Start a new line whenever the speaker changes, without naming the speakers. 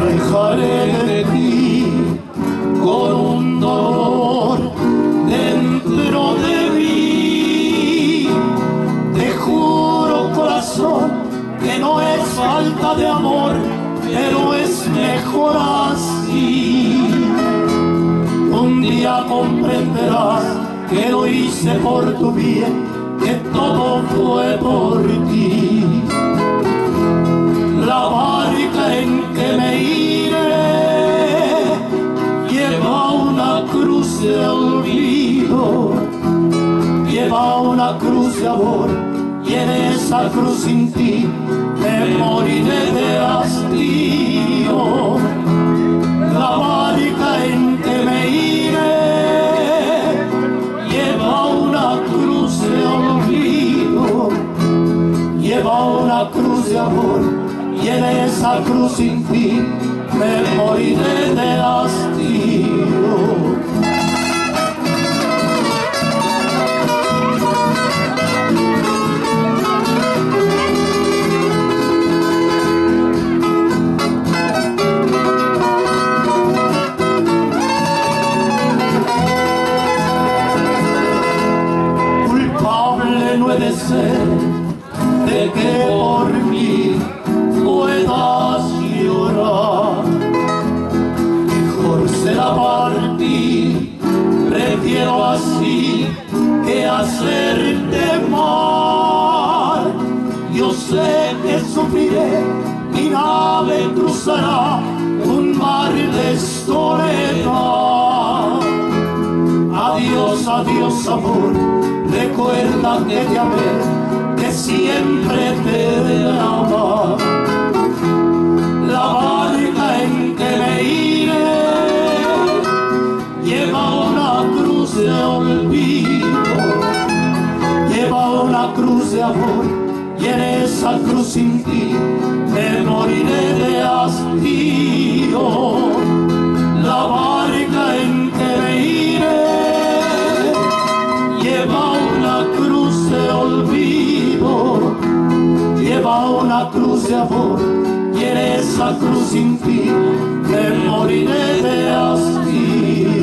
alejaré de ti con un dolor dentro de mí. Te juro, corazón, que no es falta de amor, pero es mejor así. Un día comprenderás que lo hice por tu bien, que todo fue por ti. La barca en que me iré lleva una cruz de olvido, lleva una cruz de amor, y en esa cruz sin ti me moriré de hastío. La barca en que me iré lleva una cruz de olvido, lleva una cruz de amor, y en esa cruz sin ti me moriré de hastío. Culpable no he de ser de que por mí puedas llorar. Mejor será partir, prefiero así que hacerte mal. Yo sé que sufriré, mi nave cruzará un mar de soledad. Adiós, adiós, amor, recuerda que te amé, que siempre te amaba. La barca en que me iré lleva una cruz de olvido, lleva una cruz de amor, y en esa cruz sin ti me moriré de hastío. La barca en que me iré lleva una cruz de olvido, lleva una cruz de amor, y en esa cruz sin ti me moriré de hastío.